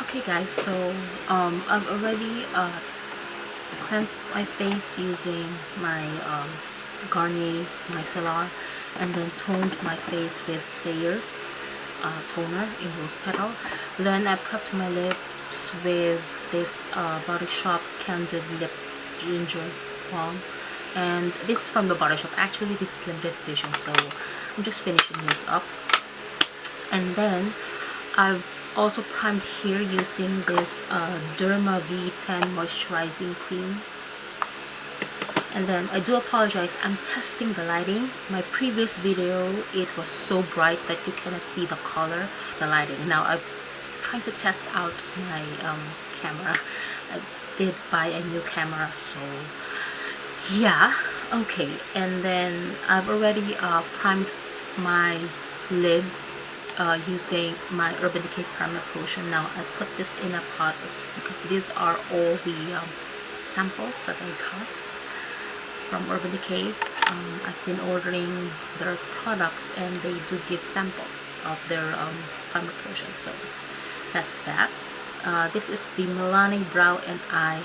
Okay guys, so I've already cleansed my face using my Garnier micellar, and then toned my face with Thayer's toner in rose petal. Then I prepped my lips with this Body Shop Candid Lip Ginger Balm, and this is from the Body Shop. Actually, this is limited edition, so I'm just finishing this up. And then I've also primed here using this Derma V10 moisturizing cream. And then I do apologize, I'm testing the lighting. My previous video, it was so bright that you cannot see the color, the lighting. Now I'm trying to test out my camera. I did buy a new camera, so yeah. Okay, and then I've already primed my lids using my Urban Decay Primer Potion. Now I put this in a pot. It's because these are all the samples that I got from Urban Decay. I've been ordering their products and they do give samples of their primer potion, so that's that. This is the Milani Brow and Eye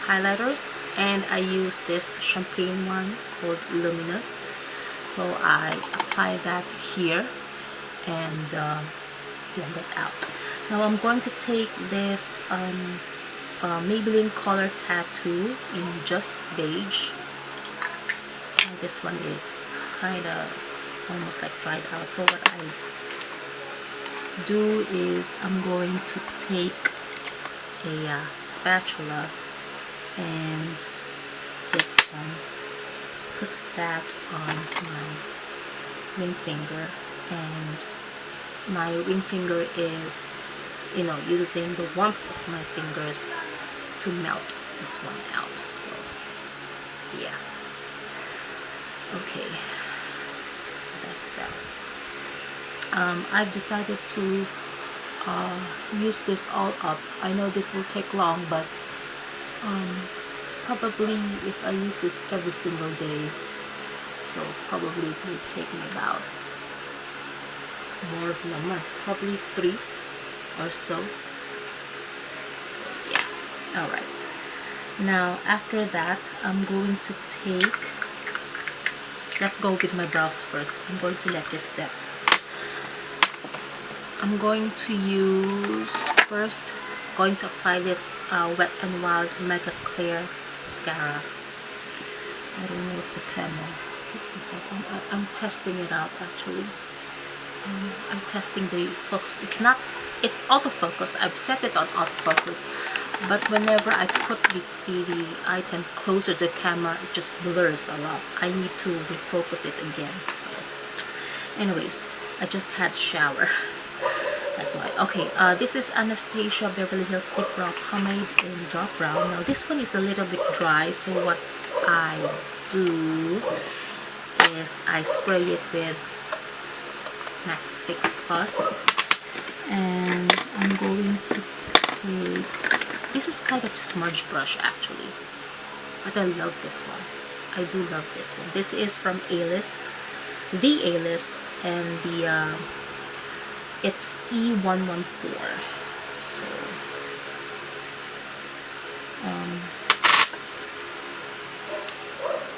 highlighters, and I use this champagne one called Luminous, so I apply that here and blend it out. Now I'm going to take this Maybelline Color Tattoo in Just Beige. This one is kind of almost like dried out, so what I do is I'm going to take a spatula and put that on my ring finger, and my ring finger is, using the warmth of my fingers to melt this one out. So yeah, okay, so that's that. I've decided to use this all up. I know this will take long, but probably if I use this every single day, so probably it will take me about more than a month, probably 3 or so. So yeah, all right. Now after that, I'm going to take, let's go with my brows first. I'm going to let this set. I'm going to apply this Wet n Wild Mega Clear mascara. I don't know if the camera picks this up. I'm testing it out actually. I'm testing the focus. It's autofocus. I've set it on autofocus, but whenever I put the item closer to the camera, it just blurs a lot. I need to refocus it again. So anyways, I just had a shower. That's why. Okay, this is Anastasia Beverly Hills Stick Brow Pomade in dark brown. Now this one is a little bit dry, so what I do is I spray it with Max Fix Plus, and I'm going to take, this is kind of smudge brush actually, but I love this one. I do love this one. This is from A-List, the A-List, and the it's E114.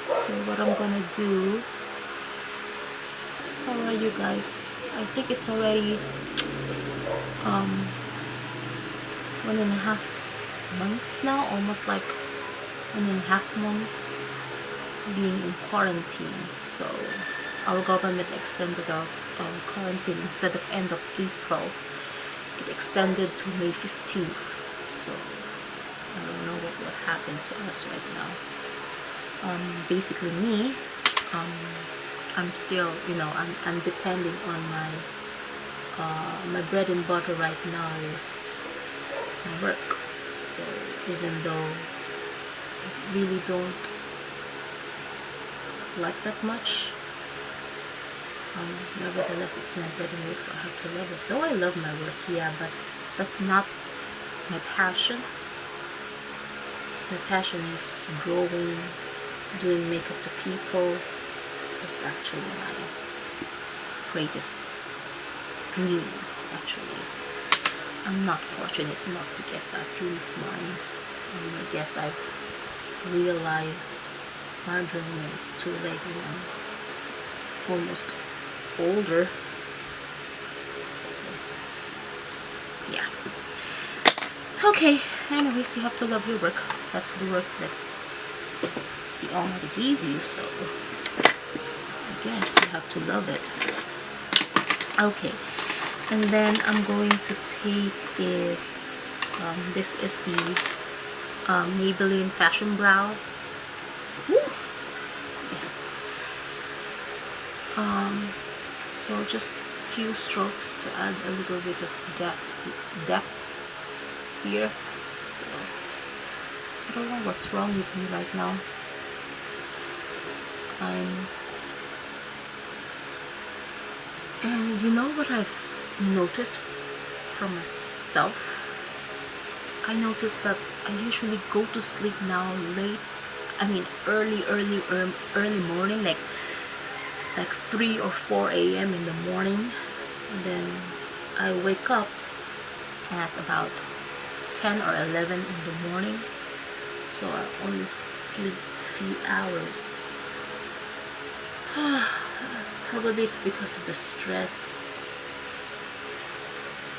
So what I'm gonna do, how are you guys? I think it's already 1.5 months now, almost like 1.5 months being in quarantine. So our government extended our quarantine. Instead of end of April, it extended to May 15th. So I don't know what will happen to us right now. Basically me, I'm still, I'm depending on my bread and butter right now is my work. So even though I really don't like that much, nevertheless it's my bread and work, so I have to love it. Though I love my work, yeah, but that's not my passion. My passion is drawing, doing makeup to people. It's actually my greatest dream, actually. I'm not fortunate enough to get that dream of mine. I guess I've realized my dream is too late when I'm almost older. So, yeah. Okay, anyways, you have to love your work. That's the work that the Almighty gave you, so I guess you have to love it. Okay, and then I'm going to take this, this is the Maybelline Fashion Brow. Woo! Yeah. So just a few strokes to add a little bit of depth here. So I don't know what's wrong with me right now. And you know what I've noticed for myself? I noticed that I usually go to sleep now late. I mean early morning, like 3 or 4 a.m. in the morning, and then I wake up at about 10 or 11 in the morning, so I only sleep a few hours. Probably it's because of the stress.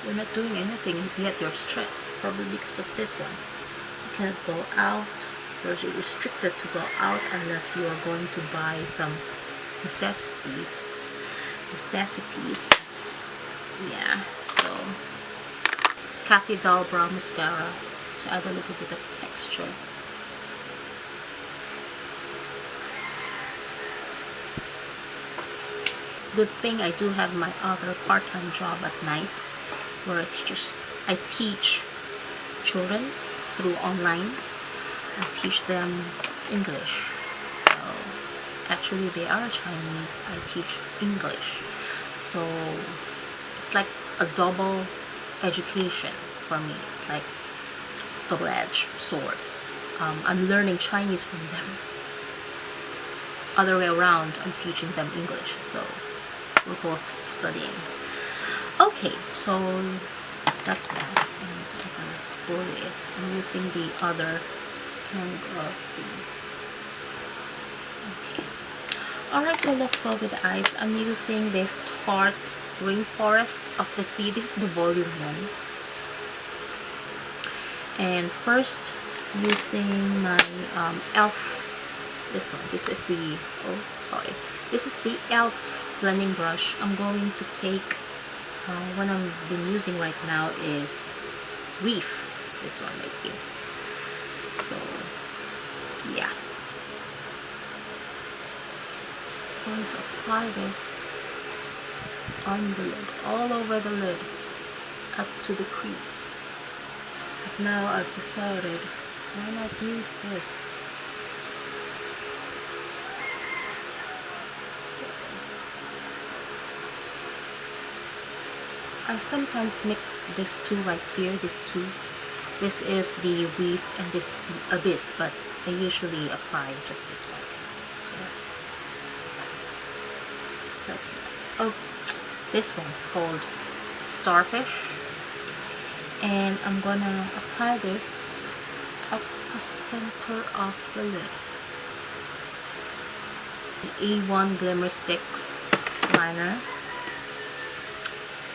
You're not doing anything yet you're stressed, probably because of this one. You can't go out, you're restricted to go out unless you are going to buy some necessities. Yeah, so Kathy Doll Brow Mascara to add a little bit of texture. Good thing I do have my other part-time job at night, where I teach children through online. I teach them English. So actually they are Chinese, I teach English. So it's like a double education for me. It's like double-edged sword. I'm learning Chinese from them. Other way around, I'm teaching them English. So we're both studying. Okay, so that's that. And I'm gonna spool it. I'm using the other end of the... Okay. Alright, so let's go with the eyes. I'm using this Tarte Rainforest of the Sea. This is the volume 1. And first, using my e.l.f. This one. This is the... Oh, sorry. This is the e.l.f. blending brush. I'm going to take... one I've been using right now is Reef. This one right here. So, yeah. I'm going to apply this on the lid, all over the lid, up to the crease. But now I've decided, why not use this? So, I sometimes mix this two right here, these two. This is the Reef and this is the Abyss, but I usually apply just this one. So that's it. Oh, this one called Starfish, and I'm gonna apply this at the center of the lid. The A1 Glimmer Sticks liner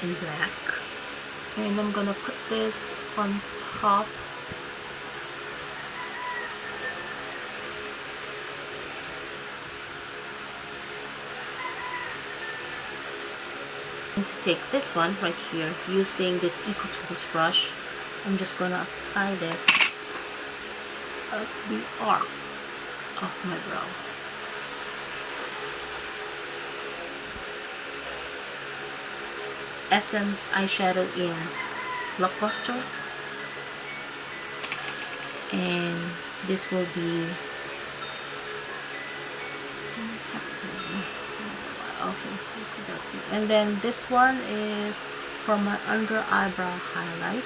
in black, and I'm gonna put this on top and to take this one right here using this Eco Tools brush. I'm just gonna apply this at the arc of my brow. Essence eyeshadow in Blockbuster, and this will be some texture. Okay, and then this one is for my under eyebrow highlight.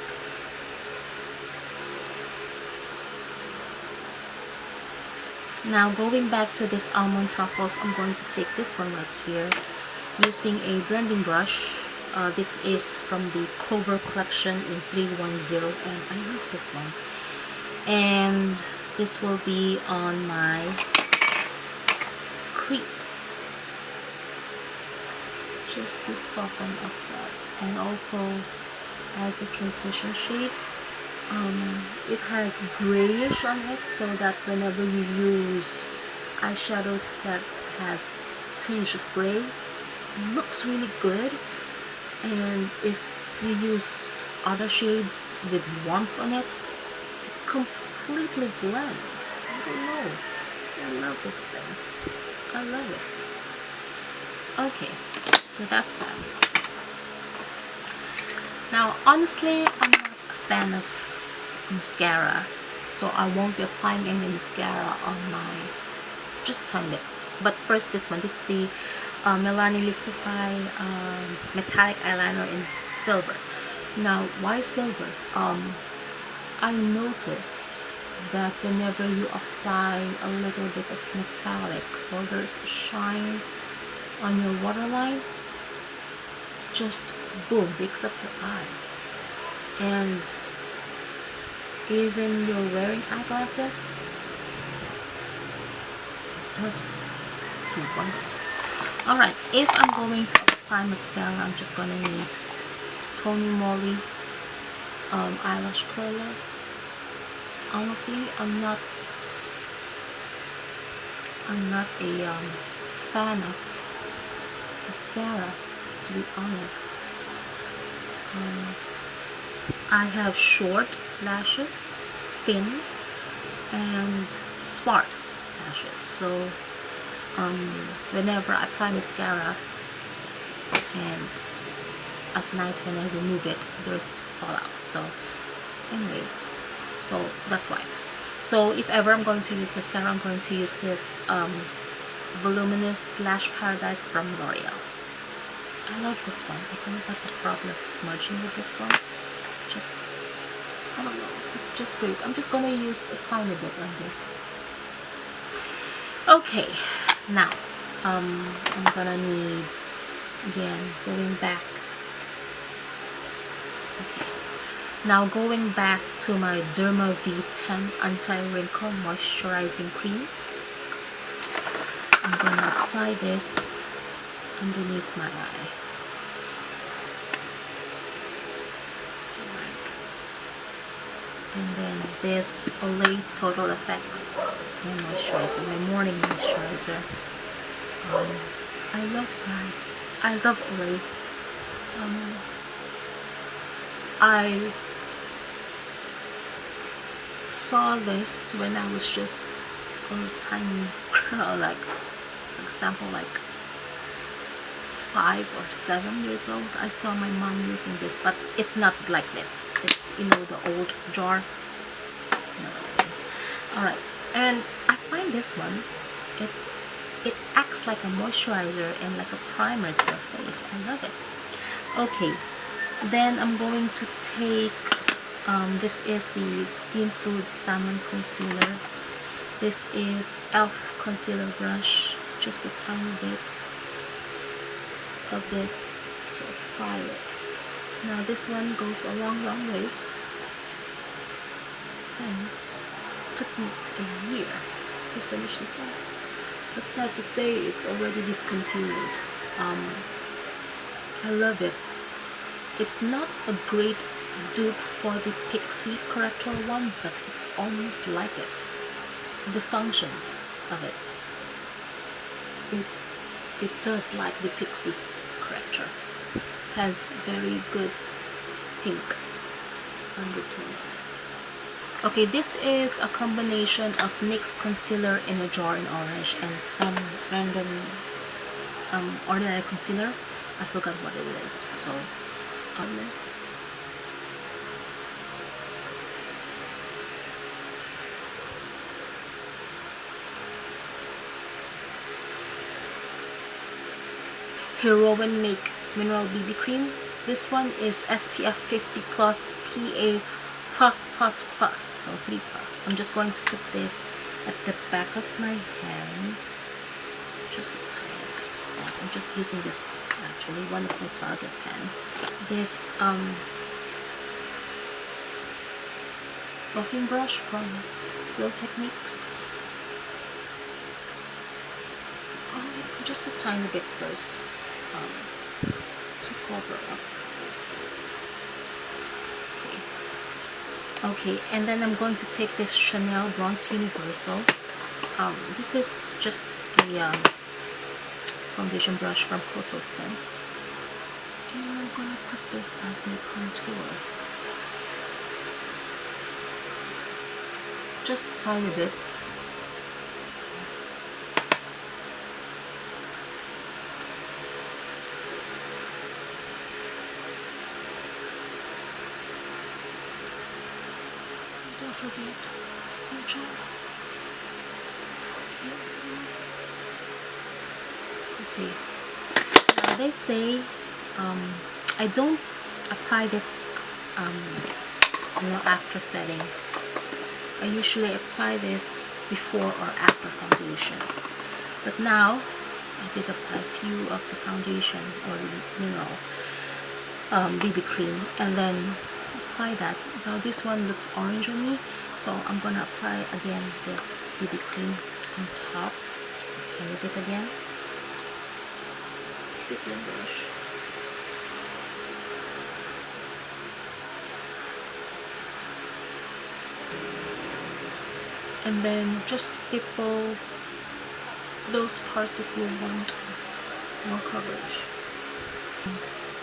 Now going back to this almond truffles, I'm going to take this one right here using a blending brush This is from the Clover collection in 310, and I love this one. And this will be on my crease, just to soften up that, and also as a transition shade. It has grayish on it, so that whenever you use eyeshadows that has tinge of gray, it looks really good. And if you use other shades with warmth on it, it completely blends. I don't know. I love this thing. I love it. Okay, so that's that. Now, honestly, I'm not a fan of mascara, so I won't be applying any mascara on my, just tiny bit. But first, this one. This is the Milani Liquify metallic eyeliner in silver. Now, why silver? I noticed that whenever you apply a little bit of metallic, or there's a shine on your waterline, just boom, wakes up your eye. And even you're wearing eyeglasses, it does do wonders. Alright, if I'm going to apply mascara, I'm just going to need Tony Moly eyelash curler. Honestly, I'm not a fan of mascara, to be honest. I have short lashes, thin, and sparse lashes, so whenever I apply mascara and at night when I remove it, there's fallout. So anyways, so that's why. So if ever I'm going to use mascara, I'm going to use this Voluminous Lash Paradise from L'Oreal. I love this one. I don't have a problem smudging with this one. Just, I don't know, it's just great. I'm just gonna use a tiny bit on this. Okay, now I'm gonna need, again, going back. Okay, now going back to my Derma V10 Anti-Wrinkle Moisturizing Cream. I'm gonna apply this underneath my eye. And then this Olay Total Effects Skin Moisturizer, my morning moisturizer. I love Olay. I saw this when I was just a tiny girl, like, for example, like 5 or 7 years old. I saw my mom using this, but it's not like this. It's, you know, the old jar. No. Alright, and I find this one, it acts like a moisturizer and like a primer to your face. I love it. Okay, then I'm going to take this is the Skin Food Salmon Concealer. This is e.l.f. concealer brush, just a tiny bit of this to apply it. Now this one goes a long way, and it took me a year to finish this up. It's sad to say it's already discontinued. I love it. It's not a great dupe for the Pixie corrector one, but it's almost like it. The functions of it, it does like the Pixie corrector. Has very good pink undertone. Okay, this is a combination of NYX concealer in a jar in orange and some random ordinary concealer. I forgot what it is. So on this. Heroin Make Mineral BB Cream. This one is SPF 50 plus PA plus, so 3 plus. I'm just going to put this at the back of my hand, just a tiny bit. I'm just using this actually, one of my Target pen. This buffing brush from Real Techniques. Just a tiny bit first, to cover up first. Okay, and then I'm going to take this Chanel Bronze Universal. This is just a foundation brush from Coastal Scents, and I'm going to put this as my contour. Just a tiny bit. Don't forget your jaw. Okay. Now they say I don't apply this after setting. I usually apply this before or after foundation. But now I did apply a few of the foundation or mineral BB cream and then apply that. Now this one looks orange on me, so I'm gonna apply again this BB cream on top, just a tiny bit again. Stippling brush. And then just stipple those parts if you want more coverage.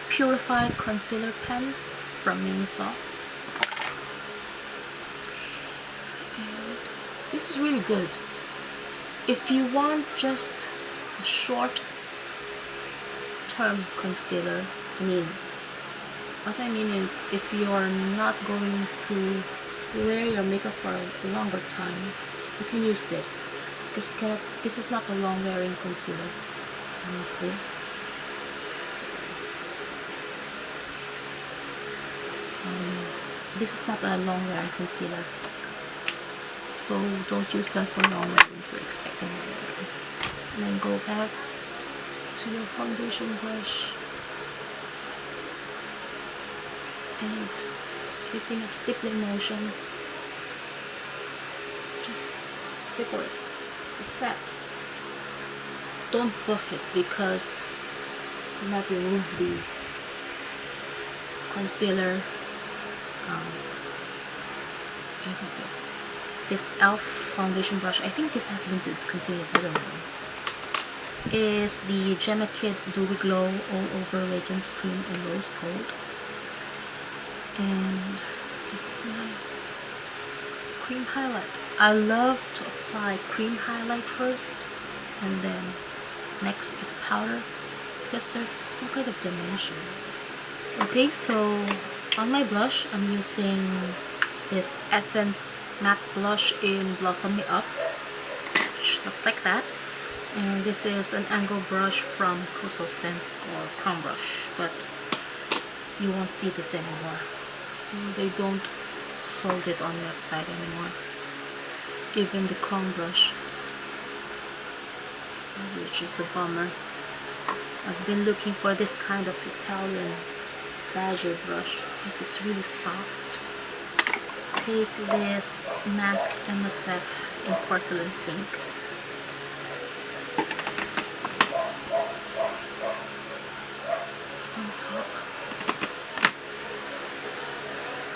Purified concealer pen from Miniso. And this is really good. If you want just a short term concealer, what I mean is if you're not going to wear your makeup for a longer time, you can use this. This is not a long wearing concealer, honestly. This is not a long wearing concealer, so don't use that for long wearing if you're expecting long wearing. And then go back to your foundation brush and using a stippling motion, just stipple it to set. Don't buff it because you might remove the concealer. This e.l.f. foundation brush, I think this has been discontinued, I don't know, is the Gemma Kid Dewy Glow All Over Radiance Cream in Rose Gold. And this is my cream highlight. I love to apply cream highlight first, and then next is powder, because there's some kind of dimension. Okay, so on my blush, I'm using this Essence Matte Blush in Blossom Me Up, which looks like that. And this is an angle brush from Coastal Scents or Crown Brush, but you won't see this anymore. So they don't sold it on the website anymore, even the Crown Brush, so which is a bummer. I've been looking for this kind of Italian Badger brush because it's really soft. Take this MAC MSF in Porcelain Pink. On top.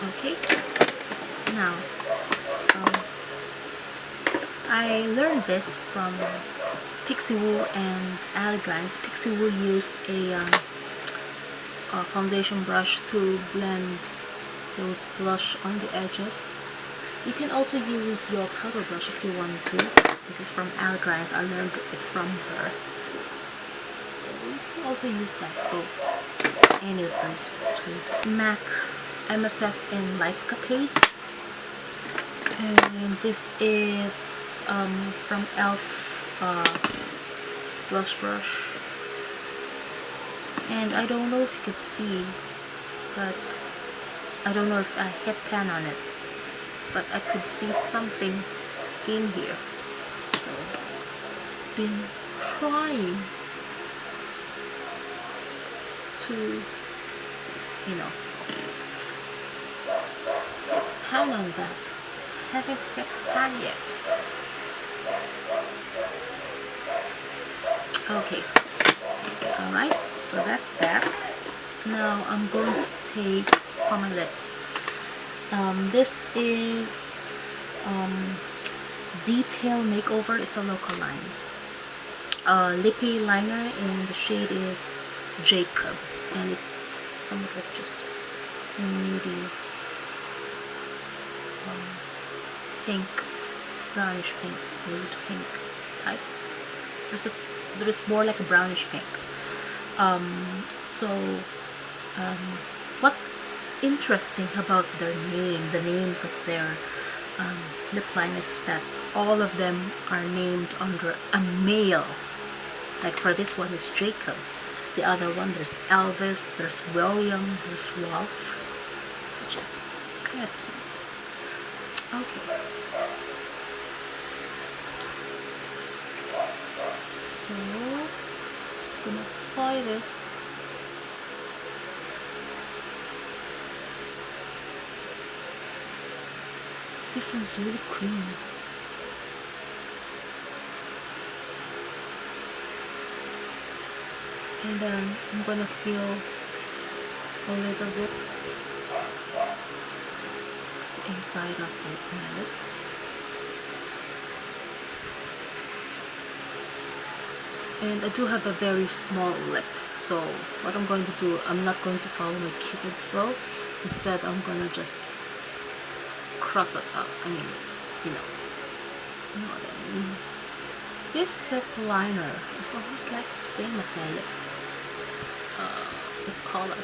Okay. Now, I learned this from Pixie Woo and Alleglance. Pixie Woo used a foundation brush to blend those blush on the edges. You can also use your powder brush if you want to. This is from Alleglance. I learned it from her. So you can also use that, both. Any of those two. MAC MSF in Lightscapade. And this is from e.l.f. blush brush. And I don't know if you could see, but I don't know if I hit pan on it, but I could see something in here. So, been trying to, you know, hang on that. Haven't hit pan yet. Okay. Alright, so that's that. Now I'm going to take for my lips. This is Detail Makeover. It's a local line. Lippy liner, and the shade is Jacob, and it's somewhat like just nudie pink, brownish pink, nude pink type. There's more like a brownish pink. What's interesting about their the names of their lip liners, is that all of them are named under a male. Like for this one is Jacob. The other one, there's Elvis, there's William, there's Rolf, which is kind of cute. Okay. So, just gonna apply this. This one's really creamy. And then I'm gonna feel a little bit inside of my lips. And I do have a very small lip, so what I'm going to do, I'm not going to follow my Cupid's bow. Instead, I'm gonna just cross it up. I mean, you know what I mean. This lip liner is almost like the same as my lip color.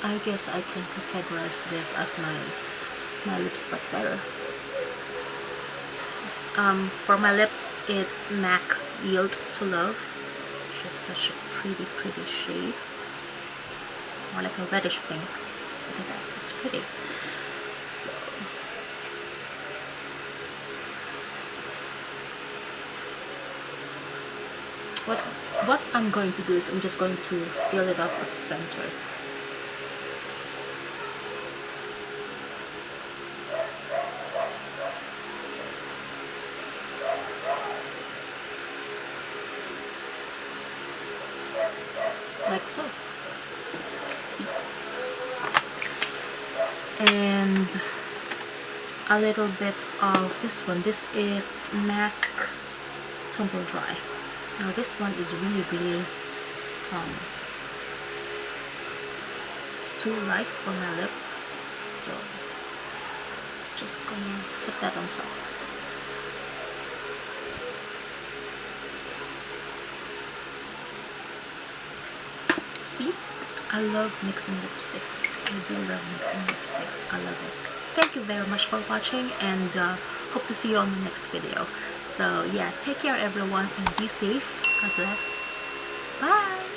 I guess I can categorize this as my lips, but better. For my lips, it's MAC Yield to Love, which is such a pretty shade. It's more like a reddish pink. Look at that, it's pretty. So what I'm going to do is I'm just going to fill it up at the center. Like so. See? And a little bit of this one. This is MAC Tumble Dry. Now this one is really it's too light for my lips, so just gonna put that on top. See, I love mixing lipstick. I do love mixing lipstick. I love it. Thank you very much for watching, and hope to see you on the next video. So yeah, take care everyone, and be safe. God bless. Bye.